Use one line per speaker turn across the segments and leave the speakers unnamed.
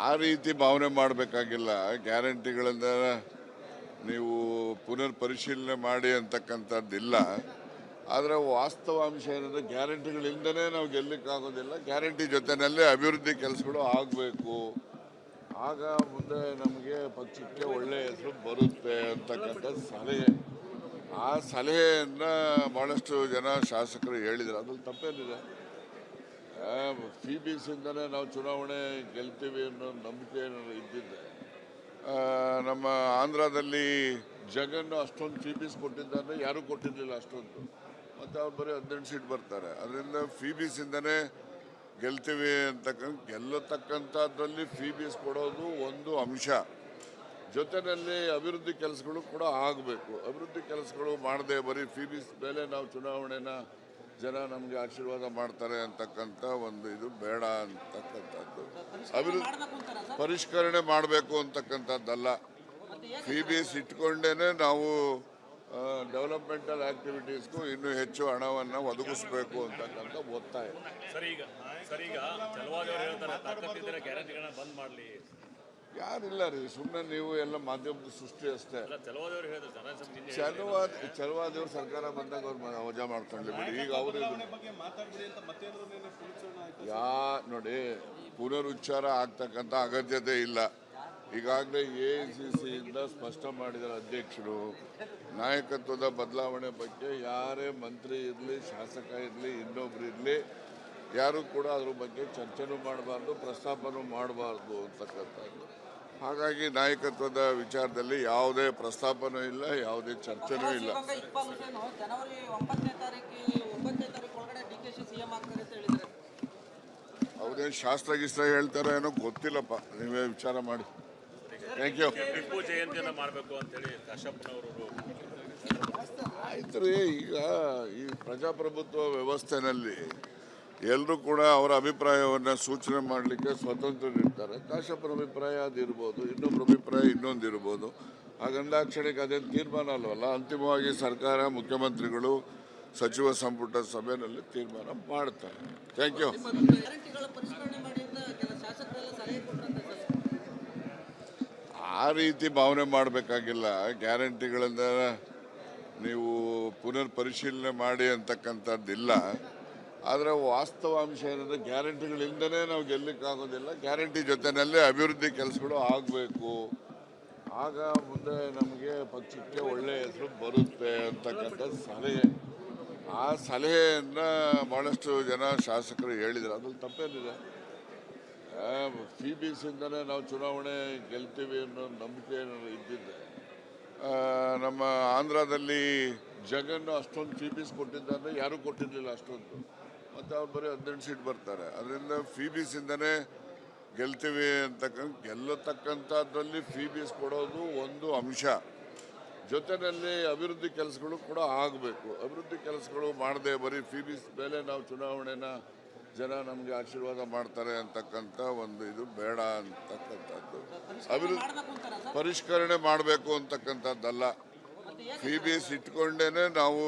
ಆ ರೀತಿ ಭಾವನೆ ಮಾಡಬೇಕಾಗಿಲ್ಲ. ಗ್ಯಾರಂಟಿಗಳಿಂದ ನೀವು ಪುನರ್ ಪರಿಶೀಲನೆ ಮಾಡಿ ಅಂತಕ್ಕಂಥದ್ದಿಲ್ಲ. ಆದರೆ ವಾಸ್ತವಾಂಶ ಏನಂದರೆ ಗ್ಯಾರಂಟಿಗಳಿಂದನೇ ನಾವು ಗೆಲ್ಲಕ್ಕಾಗೋದಿಲ್ಲ. ಗ್ಯಾರಂಟಿ ಜೊತೆಯಲ್ಲೇ ಅಭಿವೃದ್ಧಿ ಕೆಲಸಗಳು ಆಗಬೇಕು. ಆಗ ಮುಂದೆ ನಮಗೆ ಪಕ್ಷಕ್ಕೆ ಒಳ್ಳೆಯ ಹೆಸರು ಬರುತ್ತೆ ಅಂತಕ್ಕಂಥ ಸಲಹೆ. ಆ ಸಲಹೆಯನ್ನು ಭಾಳಷ್ಟು ಜನ ಶಾಸಕರು ಹೇಳಿದರು. ಅದ್ರಲ್ಲಿ ತಪ್ಪೇನಿದೆ? CBCಯಿಂದನೇ ನಾವು ಚುನಾವಣೆ ಗೆಲ್ತೀವಿ ಅನ್ನೋ ನಂಬಿಕೆ ಇದ್ದಿದ್ದೆ. ನಮ್ಮ ಆಂಧ್ರದಲ್ಲಿ ಜಗನ್ ಅಷ್ಟೊಂದು CBC ಕೊಟ್ಟಿದ್ದಾರೆ, ಯಾರೂ ಕೊಟ್ಟಿರಲಿಲ್ಲ ಅಷ್ಟೊಂದು. ಮತ್ತು ಅವ್ರು ಬರೀ 18 ಸೀಟ್ ಬರ್ತಾರೆ. ಅದರಿಂದ CBCಯಿಂದನೇ ಗೆಲ್ತೀವಿ ಗೆಲ್ಲತಕ್ಕಂಥದ್ರಲ್ಲಿ CBC ಕೊಡೋದು ಒಂದು ಅಂಶ. ಜೊತೆಯಲ್ಲಿ ಅಭಿವೃದ್ಧಿ ಕೆಲಸಗಳು ಕೂಡ ಆಗಬೇಕು. ಅಭಿವೃದ್ಧಿ ಕೆಲಸಗಳು ಮಾಡದೆ ಬರೀ CBC ಮೇಲೆ ನಾವು ಚುನಾವಣೆನ ಜನ ನಮಗೆ ಆಶೀರ್ವಾದ ಮಾಡ್ತಾರೆ ಅಂತಕ್ಕಂಥ ಒಂದು ಇದು ಬೇಡ ಅಂತಕ್ಕಂಥದ್ದು. ಅಭಿವೃದ್ಧಿ ಪರಿಷ್ಕರಣೆ ಮಾಡಬೇಕು ಅಂತಕ್ಕಂಥದ್ದಲ್ಲ. CBC ಇಟ್ಕೊಂಡೇ ನಾವು ಡೆವಲಪ್ಮೆಂಟಲ್ ಆಕ್ಟಿವಿಟೀಸ್ಗೂ ಇನ್ನೂ ಹೆಚ್ಚು ಹಣವನ್ನು ಒದಗಿಸಬೇಕು ಅಂತಕ್ಕಂಥ ಒತ್ತಾಯ. ಯಾರಿಲ್ಲ ರೀ, ಸುಮ್ಮನೆ ನೀವು ಎಲ್ಲ ಮಾಧ್ಯಮದ ಸೃಷ್ಟಿ ಅಷ್ಟೇ. ಚಲವಾದಿಯವರು ಸರ್ಕಾರ ಬಂದಾಗ ಅವ್ರು ವಜಾ ಮಾಡ್ಕೊಂಡ್ಲಿ ಬಿಡಿ. ಈಗ ಅವರು ನೋಡಿ, ಪುನರುಚ್ಚಾರ ಆಗ್ತಕ್ಕಂಥ ಅಗತ್ಯತೆ ಇಲ್ಲ. ಈಗಾಗಲೇ AICCಯಿಂದ ಸ್ಪಷ್ಟ ಮಾಡಿದ್ದಾರೆ ಅಧ್ಯಕ್ಷರು. ನಾಯಕತ್ವದ ಬದಲಾವಣೆ ಬಗ್ಗೆ ಯಾರೇ ಮಂತ್ರಿ ಇರಲಿ, ಶಾಸಕ ಇರಲಿ, ಇನ್ನೊಬ್ರು ಇರಲಿ, ಯಾರು ಕೂಡ ಅದ್ರ ಬಗ್ಗೆ ಚರ್ಚೆನೂ ಮಾಡಬಾರ್ದು, ಪ್ರಸ್ತಾಪನೂ ಮಾಡಬಾರ್ದು ಅಂತಕ್ಕಂಥದ್ದು. ಹಾಗಾಗಿ ನಾಯಕತ್ವದ ವಿಚಾರದಲ್ಲಿ ಯಾವುದೇ ಪ್ರಸ್ತಾಪನೂ ಇಲ್ಲ, ಯಾವುದೇ ಚರ್ಚೆನೂ ಇಲ್ಲ. ಅವ್ರೇನು ಶಾಸ್ತ್ರ ಹೇಳ್ತಾರೆ ಏನೋ ಗೊತ್ತಿಲ್ಲಪ್ಪ, ನೀವೇ ವಿಚಾರ ಮಾಡಿ. Thank you.
ಟಿಪ್ಪು ಜಯಂತಿಯನ್ನು ಮಾಡಬೇಕು ಅಂತೇಳಿ ಕಾಶಪ್ಪನವರು.
ಆಯ್ತು ರೀ, ಈಗ ಈ ಪ್ರಜಾಪ್ರಭುತ್ವ ವ್ಯವಸ್ಥೆನಲ್ಲಿ ಎಲ್ಲರೂ ಕೂಡ ಅವರ ಅಭಿಪ್ರಾಯವನ್ನು ಸೂಚನೆ ಮಾಡಲಿಕ್ಕೆ ಸ್ವತಂತ್ರರಿರ್ತಾರೆ. ಕಾಶಪ್ಪನ ಅಭಿಪ್ರಾಯ ಅದಿರ್ಬೋದು, ಇನ್ನೊಬ್ಬರ ಅಭಿಪ್ರಾಯ ಇನ್ನೊಂದಿರ್ಬೋದು. ಹಾಗಂದಾಕ್ಷಣಿಗೆ ಅದೇನು ತೀರ್ಮಾನ ಅಲ್ವಲ್ಲ. ಅಂತಿಮವಾಗಿ ಸರ್ಕಾರ, ಮುಖ್ಯಮಂತ್ರಿಗಳು, ಸಚಿವ ಸಂಪುಟ ಸಭೆಯಲ್ಲಿ ತೀರ್ಮಾನ ಮಾಡ್ತಾರೆ. Thank you. ಆ ರೀತಿ ಭಾವನೆ ಮಾಡಬೇಕಾಗಿಲ್ಲ. ಗ್ಯಾರಂಟಿಗಳಿಂದ ನೀವು ಪುನರ್ ಪರಿಶೀಲನೆ ಮಾಡಿ ಅಂತಕ್ಕಂಥದ್ದಿಲ್ಲ. ಆದರೆ ವಾಸ್ತವಾಂಶ ಏನಂದರೆ ಗ್ಯಾರಂಟಿಗಳಿಂದನೇ ನಾವು ಗೆಲ್ಲಕ್ಕಾಗೋದಿಲ್ಲ. ಗ್ಯಾರಂಟಿ ಜೊತೆಯಲ್ಲೇ ಅಭಿವೃದ್ಧಿ ಕೆಲಸಗಳು ಆಗಬೇಕು. ಆಗ ಮುಂದೆ ನಮಗೆ ಪಕ್ಷಕ್ಕೆ ಒಳ್ಳೆಯ ಹೆಸರು ಬರುತ್ತೆ ಅಂತಕ್ಕಂಥ ಸಲಹೆ. ಆ ಸಲಹೆಯನ್ನು ಭಾಳಷ್ಟು ಜನ ಶಾಸಕರು ಹೇಳಿದರು. ಅದ್ರಲ್ಲಿ ತಪ್ಪೇನಿದೆ? CBCಯಿಂದನೇ ನಾವು ಚುನಾವಣೆ ಗೆಲ್ತೀವಿ ಅನ್ನೋ ನಂಬಿಕೆ ಇದ್ದಿದ್ದೆ. ನಮ್ಮ ಆಂಧ್ರದಲ್ಲಿ ಜಗನ್ ಅಷ್ಟೊಂದು CBC ಕೊಟ್ಟಿದ್ದಾರೆ, ಯಾರೂ ಕೊಟ್ಟಿರಲಿಲ್ಲ ಅಷ್ಟೊಂದು. ಮತ್ತು ಅವ್ರು ಬರೀ 18 ಸೀಟ್ ಬರ್ತಾರೆ. ಅದರಿಂದ CBCಯಿಂದನೇ ಗೆಲ್ತೀವಿ ಗೆಲ್ಲತಕ್ಕಂಥದ್ರಲ್ಲಿ CBC ಕೊಡೋದು ಒಂದು ಅಂಶ. ಜೊತೆಯಲ್ಲಿ ಅಭಿವೃದ್ಧಿ ಕೆಲಸಗಳು ಕೂಡ ಆಗಬೇಕು. ಅಭಿವೃದ್ಧಿ ಕೆಲಸಗಳು ಮಾಡದೆ ಬರೀ CBC ಮೇಲೆ ನಾವು ಚುನಾವಣೆನ ಜನ ನಮಗೆ ಆಶೀರ್ವಾದ ಮಾಡ್ತಾರೆ ಅಂತಕ್ಕಂಥ ಒಂದು ಇದು ಬೇಡ ಅಂತಕ್ಕಂಥದ್ದು. ಅಭಿವೃದ್ಧಿ ಪರಿಷ್ಕರಣೆ ಮಾಡಬೇಕು ಅಂತಕ್ಕಂಥದ್ದಲ್ಲ. CBC ಇಟ್ಕೊಂಡೇ ನಾವು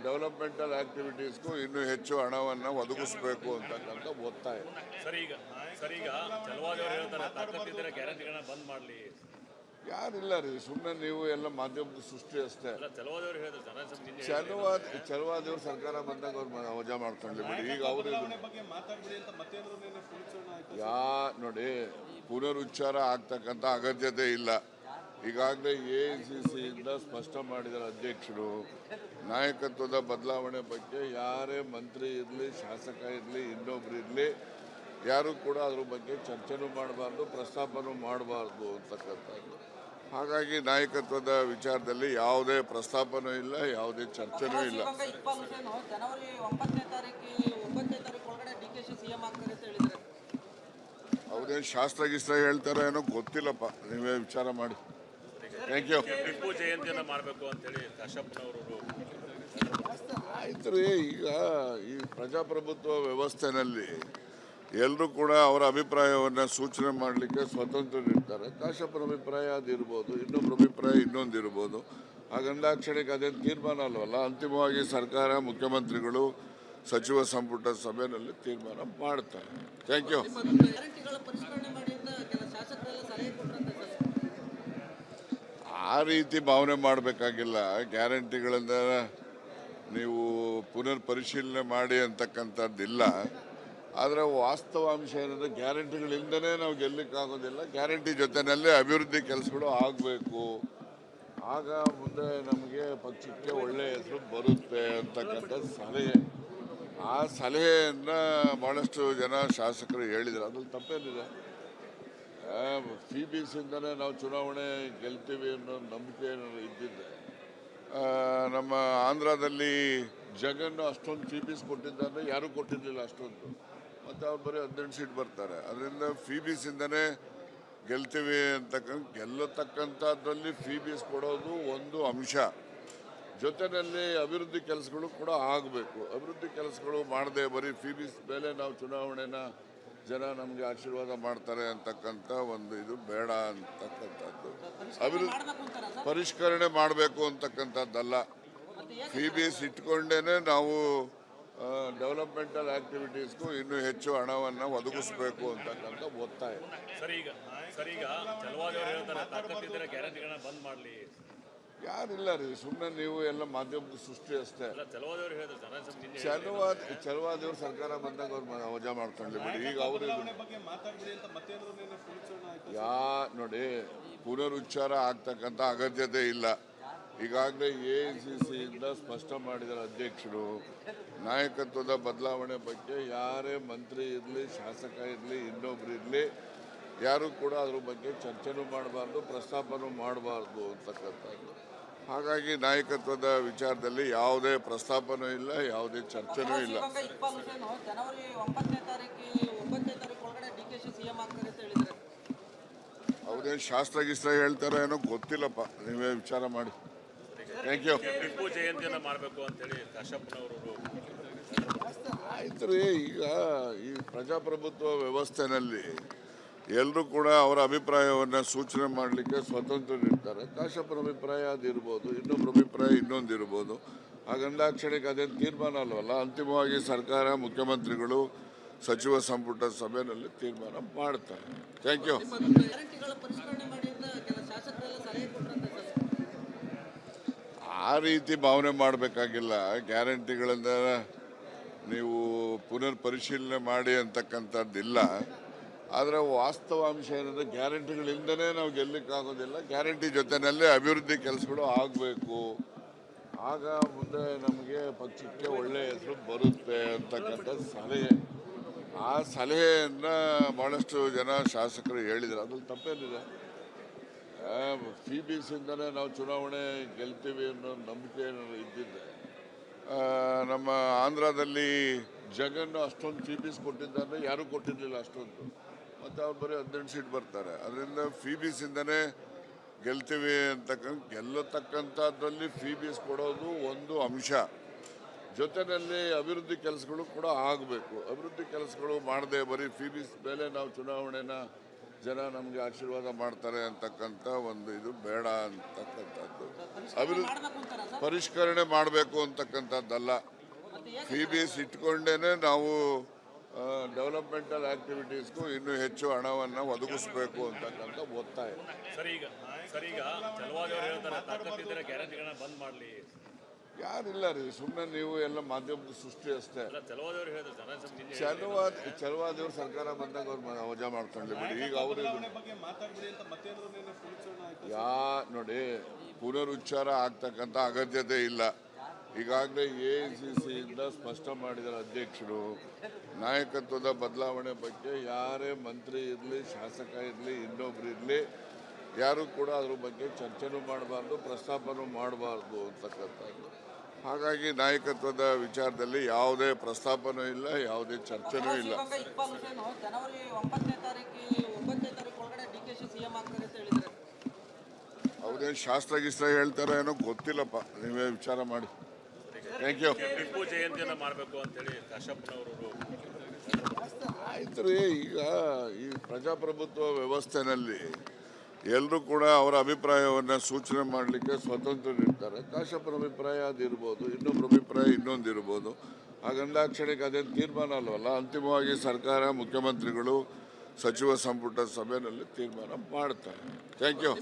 ಡೆವಲಪ್ಮೆಂಟಲ್ ಆಕ್ಟಿವಿಟೀಸ್ಗೂ ಇನ್ನೂ ಹೆಚ್ಚು ಹಣವನ್ನು ಒದಗಿಸಬೇಕು ಅಂತಕ್ಕಂಥ ಒತ್ತಾಯ. ಯಾರಿಲ್ಲ ರೀ, ಸುಮ್ಮನೆ ನೀವು ಎಲ್ಲ ಮಾಧ್ಯಮದ ಸೃಷ್ಟಿ ಅಷ್ಟೇ. ಚಲವಾದಿಯವರು ಸರ್ಕಾರ ಬಂದಾಗ ಅವ್ರು ವಜಾ ಮಾಡ್ಕೊಂಡ್ಲಿ ಬಿಡಿ. ಈಗ ಅವರು ನೋಡಿ, ಪುನರುಚ್ಚಾರ ಆಗ್ತಕ್ಕಂಥ ಅಗತ್ಯತೆ ಇಲ್ಲ. ಈಗಾಗಲೇ AICCಯಿಂದ ಸ್ಪಷ್ಟ ಮಾಡಿದ್ದಾರೆ ಅಧ್ಯಕ್ಷರು. ನಾಯಕತ್ವದ ಬದಲಾವಣೆ ಬಗ್ಗೆ ಯಾರೇ ಮಂತ್ರಿ ಇರಲಿ, ಶಾಸಕ ಇರಲಿ, ಇನ್ನೊಬ್ರು ಇರಲಿ, ಯಾರು ಕೂಡ ಅದ್ರ ಬಗ್ಗೆ ಚರ್ಚೆನೂ ಮಾಡಬಾರ್ದು, ಪ್ರಸ್ತಾಪನೂ ಮಾಡಬಾರ್ದು ಅಂತಕ್ಕಂಥದ್ದು. ಹಾಗಾಗಿ ನಾಯಕತ್ವದ ವಿಚಾರದಲ್ಲಿ ಯಾವುದೇ ಪ್ರಸ್ತಾಪನೂ ಇಲ್ಲ, ಯಾವುದೇ ಚರ್ಚೆನೂ ಇಲ್ಲ. ಅವ್ರೇನು ಶಾಸ್ತ್ರ ಹೇಳ್ತಾರೆ ಏನೋ ಗೊತ್ತಿಲ್ಲಪ್ಪ, ನೀವೇ ವಿಚಾರ ಮಾಡಿ. Thank you.
ಟಿಪ್ಪು ಜಯಂತಿಯನ್ನು ಮಾಡಬೇಕು ಅಂತೇಳಿ ಕಾಶಪ್ಪನವರು.
ಆಯ್ತು ರೀ, ಈಗ ಈ ಪ್ರಜಾಪ್ರಭುತ್ವ ವ್ಯವಸ್ಥೆನಲ್ಲಿ ಎಲ್ಲರೂ ಕೂಡ ಅವರ ಅಭಿಪ್ರಾಯವನ್ನು ಸೂಚನೆ ಮಾಡಲಿಕ್ಕೆ ಸ್ವತಂತ್ರರಿರ್ತಾರೆ. ಕಾಶಪ್ಪನ ಅಭಿಪ್ರಾಯ ಅದಿರ್ಬೋದು, ಇನ್ನೊಬ್ಬರ ಅಭಿಪ್ರಾಯ ಇನ್ನೊಂದಿರ್ಬೋದು. ಹಾಗಂದಾಕ್ಷಣಿಗೆ ಅದೇನು ತೀರ್ಮಾನ ಅಲ್ವಲ್ಲ. ಅಂತಿಮವಾಗಿ ಸರ್ಕಾರ, ಮುಖ್ಯಮಂತ್ರಿಗಳು, ಸಚಿವ ಸಂಪುಟ ಸಭೆಯಲ್ಲಿ ತೀರ್ಮಾನ ಮಾಡ್ತಾರೆ. Thank you.
ಗ್ಯಾರಂಟಿಗಳ ಪರಿಷ್ಕರಣೆ ಮಾಡಿ ಅಂತ ಕೆಲ ಶಾಸಕರೆಲ್ಲ ಸಲಹೆ ಕೊಟ್ಟರಂತೆ ಸರ್.
ಆ ರೀತಿ ಭಾವನೆ ಮಾಡಬೇಕಾಗಿಲ್ಲ. ಗ್ಯಾರಂಟಿಗಳಿಂದ ನೀವು ಪುನರ್ ಪರಿಶೀಲನೆ ಮಾಡಿ ಅಂತಕ್ಕಂಥದ್ದಿಲ್ಲ. ಆದರೆ ವಾಸ್ತವಾಂಶ ಏನಂದರೆ ಗ್ಯಾರಂಟಿಗಳಿಂದನೇ ನಾವು ಗೆಲ್ಲಕ್ಕಾಗೋದಿಲ್ಲ. ಗ್ಯಾರಂಟಿ ಜೊತೆಯಲ್ಲೇ ಅಭಿವೃದ್ಧಿ ಕೆಲಸಗಳು ಆಗಬೇಕು. ಆಗ ಮುಂದೆ ನಮಗೆ ಪಕ್ಷಕ್ಕೆ ಒಳ್ಳೆಯ ಹೆಸರು ಬರುತ್ತೆ ಅಂತಕ್ಕಂಥ ಸಲಹೆ. ಆ ಸಲಹೆಯನ್ನು ಭಾಳಷ್ಟು ಜನ ಶಾಸಕರು ಹೇಳಿದರು. ಅದ್ರಲ್ಲಿ ತಪ್ಪೇನಿದೆ? CBCಯಿಂದನೇ ನಾವು ಚುನಾವಣೆ ಗೆಲ್ತೀವಿ ಅನ್ನೋ ನಂಬಿಕೆ ಇದ್ದಿದ್ದೆ. ನಮ್ಮ ಆಂಧ್ರದಲ್ಲಿ ಜಗನ್ನು ಅಷ್ಟೊಂದು CBC ಕೊಟ್ಟಿದ್ದಾರೆ, ಯಾರೂ ಕೊಟ್ಟಿರಲಿಲ್ಲ ಅಷ್ಟೊಂದು. ಮತ್ತು ಅವ್ರು ಬರೀ 18 ಸೀಟ್ ಬರ್ತಾರೆ. ಅದರಿಂದ CBCಯಿಂದನೇ ಗೆಲ್ತೀವಿ ಗೆಲ್ಲತಕ್ಕಂಥದ್ರಲ್ಲಿ CBC ಕೊಡೋದು ಒಂದು ಅಂಶ. ಜೊತೆಯಲ್ಲಿ ಅಭಿವೃದ್ಧಿ ಕೆಲಸಗಳು ಕೂಡ ಆಗಬೇಕು. ಅಭಿವೃದ್ಧಿ ಕೆಲಸಗಳು ಮಾಡದೆ ಬರೀ CBC ಮೇಲೆ ನಾವು ಚುನಾವಣೆನ ಜನ ನಮಗೆ ಆಶೀರ್ವಾದ ಮಾಡ್ತಾರೆ ಅಂತಕ್ಕಂಥ ಒಂದು ಇದು ಬೇಡ ಅಂತಕ್ಕಂಥದ್ದು. ಅಭಿವೃದ್ಧಿ ಪರಿಷ್ಕರಣೆ ಮಾಡಬೇಕು ಅಂತಕ್ಕಂಥದ್ದಲ್ಲ. CBC ಇಟ್ಕೊಂಡೇ ನಾವು ಡೆವಲಪ್ಮೆಂಟಲ್ ಆಕ್ಟಿವಿಟೀಸ್ಗೂ ಇನ್ನೂ ಹೆಚ್ಚು ಹಣವನ್ನು ಒದಗಿಸಬೇಕು ಅಂತಕ್ಕಂಥ ಒತ್ತಾಯ.
ಸರ್ ಈಗ ಚಲವಾದಿ ಅವರು ಹೇಳ್ತಾರೆ ತಾಕತ್ತಿದ್ರೆ ಗ್ಯಾರಂಟಿಗಳನ್ನ ಬಂದ್ ಮಾಡಲಿ.
ಯಾರಿಲ್ಲ ರೀ, ಸುಮ್ಮನೆ ನೀವು ಎಲ್ಲ ಮಾಧ್ಯಮದ ಸೃಷ್ಟಿ ಅಷ್ಟೇ.
ಚಲವಾದಿ ಅವರು ಹೇಳಿದ್ರು
ಚಲವಾದಿಯವ್ರು ಸರ್ಕಾರ ಬಂದಾಗ ಅವ್ರು ವಜಾ ಮಾಡ್ಕೊಂಡ್ಲಿ ಬಿಡಿ. ಈಗ ಅವರು ನೋಡಿ, ಪುನರುಚ್ಚಾರ ಆಗ್ತಕ್ಕಂಥ ಅಗತ್ಯತೆ ಇಲ್ಲ. ಈಗಾಗಲೇ AICCಯಿಂದ ಸ್ಪಷ್ಟ ಮಾಡಿದ್ದಾರೆ ಅಧ್ಯಕ್ಷರು. ನಾಯಕತ್ವದ ಬದಲಾವಣೆ ಬಗ್ಗೆ ಯಾರೇ ಮಂತ್ರಿ ಇರಲಿ, ಶಾಸಕ ಇರಲಿ, ಇನ್ನೊಬ್ರು ಇರಲಿ, ಯಾರು ಕೂಡ ಅದ್ರ ಬಗ್ಗೆ ಚರ್ಚೆನೂ ಮಾಡಬಾರ್ದು, ಪ್ರಸ್ತಾಪನೂ ಮಾಡಬಾರ್ದು ಅಂತಕ್ಕಂಥದ್ದು. ಹಾಗಾಗಿ ನಾಯಕತ್ವದ ವಿಚಾರದಲ್ಲಿ ಯಾವುದೇ ಪ್ರಸ್ತಾಪನೂ ಇಲ್ಲ, ಯಾವುದೇ ಚರ್ಚೆನೂ ಇಲ್ಲ.
ಜನವರಿ 9ನೇ ತಾರೀಕು ಒಳಗಡೆ DKಶಿ CM ಆಗ್ತಾರೆ ಅಂತ ಹೇಳಿದ್ದಾರೆ.
ಅವ್ರೇನು ಶಾಸ್ತ್ರ ಹೇಳ್ತಾರೋ ಏನೋ ಗೊತ್ತಿಲ್ಲಪ್ಪ, ನೀವೇ ವಿಚಾರ ಮಾಡಿ. Thank you.
ಟಿಪ್ಪು ಜಯಂತಿಯನ್ನು ಮಾಡಬೇಕು ಅಂತೇಳಿ ಕಾಶಪ್ಪನವರು.
ಆಯ್ತು ರೀ, ಈಗ ಈ ಪ್ರಜಾಪ್ರಭುತ್ವ ವ್ಯವಸ್ಥೆನಲ್ಲಿ ಎಲ್ಲರೂ ಕೂಡ ಅವರ ಅಭಿಪ್ರಾಯವನ್ನು ಸೂಚನೆ ಮಾಡಲಿಕ್ಕೆ ಸ್ವತಂತ್ರರಿರ್ತಾರೆ. ಕಾಶಪ್ಪನ ಅಭಿಪ್ರಾಯ ಅದಿರ್ಬೋದು, ಇನ್ನೊಬ್ಬರ ಅಭಿಪ್ರಾಯ ಇನ್ನೊಂದಿರ್ಬೋದು. ಹಾಗಂದಾಕ್ಷಣಿಗೆ ಅದೇನು ತೀರ್ಮಾನ ಅಲ್ವಲ್ಲ. ಅಂತಿಮವಾಗಿ ಸರ್ಕಾರ, ಮುಖ್ಯಮಂತ್ರಿಗಳು ಸಚಿವ ಸಂಪುಟ ಸಭೆಯಲ್ಲಿ ತೀರ್ಮಾನ ಮಾಡ್ತಾರೆ. Thank you.
ಗ್ಯಾರಂಟಿಗಳ ಪರಿಷ್ಕರಣೆ ಮಾಡಿ ಅಂತ ಕೆಲ ಶಾಸಕರೆಲ್ಲ ಸಲಹೆ ಕೊಟ್ಟರಂತೆ ಸರ್.
ಆ ರೀತಿ ಭಾವನೆ ಮಾಡಬೇಕಾಗಿಲ್ಲ. ಗ್ಯಾರಂಟಿಗಳಿಂದ ನೀವು ಪುನರ್ ಪರಿಶೀಲನೆ ಮಾಡಿ ಅಂತಕ್ಕಂಥದ್ದಿಲ್ಲ. ಆದರೆ ವಾಸ್ತವಾಂಶ ಏನಂದರೆ ಗ್ಯಾರಂಟಿಗಳಿಂದನೇ ನಾವು ಗೆಲ್ಲಕ್ಕಾಗೋದಿಲ್ಲ. ಗ್ಯಾರಂಟಿ ಜೊತೆಯಲ್ಲೇ ಅಭಿವೃದ್ಧಿ ಕೆಲಸಗಳು ಆಗಬೇಕು. ಆಗ ಮುಂದೆ ನಮಗೆ ಪಕ್ಷಕ್ಕೆ ಒಳ್ಳೆಯ ಹೆಸರು ಬರುತ್ತೆ ಅಂತಕ್ಕಂಥ ಸಲಹೆ. ಆ ಸಲಹೆಯನ್ನು ಭಾಳಷ್ಟು ಜನ ಶಾಸಕರು ಹೇಳಿದರು. ಅದ್ರಲ್ಲಿ ತಪ್ಪೇನಿದೆ? CBCಯಿಂದನೇ ನಾವು ಚುನಾವಣೆ ಗೆಲ್ತೀವಿ ಅನ್ನೋ ನಂಬಿಕೆ ಇದ್ದಿದ್ದೆ. ನಮ್ಮ ಆಂಧ್ರದಲ್ಲಿ ಜಗನ್ನು ಅಷ್ಟೊಂದು CBC ಕೊಟ್ಟಿದ್ದಾರೆ, ಯಾರೂ ಕೊಟ್ಟಿರಲಿಲ್ಲ ಅಷ್ಟೊಂದು. ಮತ್ತು ಅವ್ರು ಬರೀ 18 ಸೀಟ್ ಬರ್ತಾರೆ. ಅದರಿಂದ CBCಯಿಂದನೇ ಗೆಲ್ತೀವಿ ಗೆಲ್ಲತಕ್ಕಂಥದ್ರಲ್ಲಿ CBC ಕೊಡೋದು ಒಂದು ಅಂಶ. ಜೊತೆಯಲ್ಲಿ ಅಭಿವೃದ್ಧಿ ಕೆಲಸಗಳು ಕೂಡ ಆಗಬೇಕು. ಅಭಿವೃದ್ಧಿ ಕೆಲಸಗಳು ಮಾಡದೆ ಬರೀ CBC ಮೇಲೆ ನಾವು ಚುನಾವಣೆನ ಜನ ನಮಗೆ ಆಶೀರ್ವಾದ ಮಾಡ್ತಾರೆ ಅಂತಕ್ಕಂಥ ಒಂದು ಇದು ಬೇಡ ಅಂತಕ್ಕಂಥದ್ದು. ಅಭಿವೃದ್ಧಿ ಪರಿಷ್ಕರಣೆ ಮಾಡಬೇಕು ಅಂತಕ್ಕಂಥದ್ದಲ್ಲ. CBC ಇಟ್ಕೊಂಡೇ ನಾವು ಡೆವಲಪ್ಮೆಂಟಲ್ ಆಕ್ಟಿವಿಟೀಸ್ಗೂ ಇನ್ನೂ ಹೆಚ್ಚು ಹಣವನ್ನು ಒದಗಿಸಬೇಕು ಅಂತಕ್ಕಂಥ ಒತ್ತಾಯ.
ಸರ್ ಈಗ ಚಲವಾದಿ ಅವರು ಹೇಳ್ತಾರೆ ತಾಕತ್ತಿದ್ರೆ ಗ್ಯಾರಂಟಿಗಳನ್ನ ಬಂದ್ ಮಾಡಲಿ.
ಯಾರಿಲ್ಲ ರೀ, ಸುಮ್ಮನೆ ನೀವು ಎಲ್ಲ ಮಾಧ್ಯಮದ ಸೃಷ್ಟಿ ಅಷ್ಟೇ.
ಚಲವಾದಿ ಅವರು ಹೇಳಿದ್ರು
ಚಲವಾದಿಯವ್ರು ಸರ್ಕಾರ ಬಂದಾಗ ಅವ್ರು ವಜಾ ಮಾಡ್ಕೊಂಡ್ಲಿ ಬಿಡಿ. ಈಗ ಅವರು ನೋಡಿ, ಪುನರುಚ್ಚಾರ ಆಗ್ತಕ್ಕಂಥ ಅಗತ್ಯತೆ ಇಲ್ಲ. ಈಗಾಗಲೇ AICCಯಿಂದ ಸ್ಪಷ್ಟ ಮಾಡಿದ್ದಾರೆ ಅಧ್ಯಕ್ಷರು. ನಾಯಕತ್ವದ ಬದಲಾವಣೆ ಬಗ್ಗೆ ಯಾರೇ ಮಂತ್ರಿ ಇರಲಿ, ಶಾಸಕ ಇರಲಿ, ಇನ್ನೊಬ್ರು ಇರಲಿ, ಯಾರು ಕೂಡ ಅದ್ರ ಬಗ್ಗೆ ಚರ್ಚೆನೂ ಮಾಡಬಾರ್ದು, ಪ್ರಸ್ತಾಪನೂ ಮಾಡಬಾರ್ದು ಅಂತಕ್ಕಂಥದ್ದು. ಹಾಗಾಗಿ ನಾಯಕತ್ವದ ವಿಚಾರದಲ್ಲಿ ಯಾವುದೇ ಪ್ರಸ್ತಾಪನೂ ಇಲ್ಲ, ಯಾವುದೇ ಚರ್ಚೆನೂ ಇಲ್ಲ.
ಜನವರಿ 9ನೇ ತಾರೀಕು ಒಳಗಡೆ DKಶಿ CM ಆಗ್ತಾರೆ ಅಂತ ಹೇಳಿದ್ದಾರೆ.
ಅವ್ರೇನು ಶಾಸ್ತ್ರ ಹೇಳ್ತಾರೋ ಏನೋ ಗೊತ್ತಿಲ್ಲಪ್ಪ, ನೀವೇ ವಿಚಾರ ಮಾಡಿ. Thank you.
ಟಿಪ್ಪು ಜಯಂತಿಯನ್ನು ಮಾಡಬೇಕು ಅಂತೇಳಿ ಕಾಶಪ್ಪನವರು.
ಆಯ್ತು ರೀ, ಈಗ ಈ ಪ್ರಜಾಪ್ರಭುತ್ವ ವ್ಯವಸ್ಥೆನಲ್ಲಿ ಎಲ್ಲರೂ ಕೂಡ ಅವರ ಅಭಿಪ್ರಾಯವನ್ನು ಸೂಚನೆ ಮಾಡಲಿಕ್ಕೆ ಸ್ವತಂತ್ರರಿರ್ತಾರೆ. ಕಾಶಪ್ಪನ ಅಭಿಪ್ರಾಯ ಅದಿರ್ಬೋದು, ಇನ್ನೊಬ್ಬರ ಅಭಿಪ್ರಾಯ ಇನ್ನೊಂದಿರ್ಬೋದು. ಹಾಗಂದಾಕ್ಷಣಕ್ಕೆ ಅದೇನು ತೀರ್ಮಾನ ಅಲ್ವಲ್ಲ, ಅಂತಿಮವಾಗಿ ಸರ್ಕಾರ, ಮುಖ್ಯಮಂತ್ರಿಗಳು, ಸಚಿವ ಸಂಪುಟ ಸಭೆಯಲ್ಲಿ ತೀರ್ಮಾನ ಮಾಡ್ತಾರೆ. Thank you.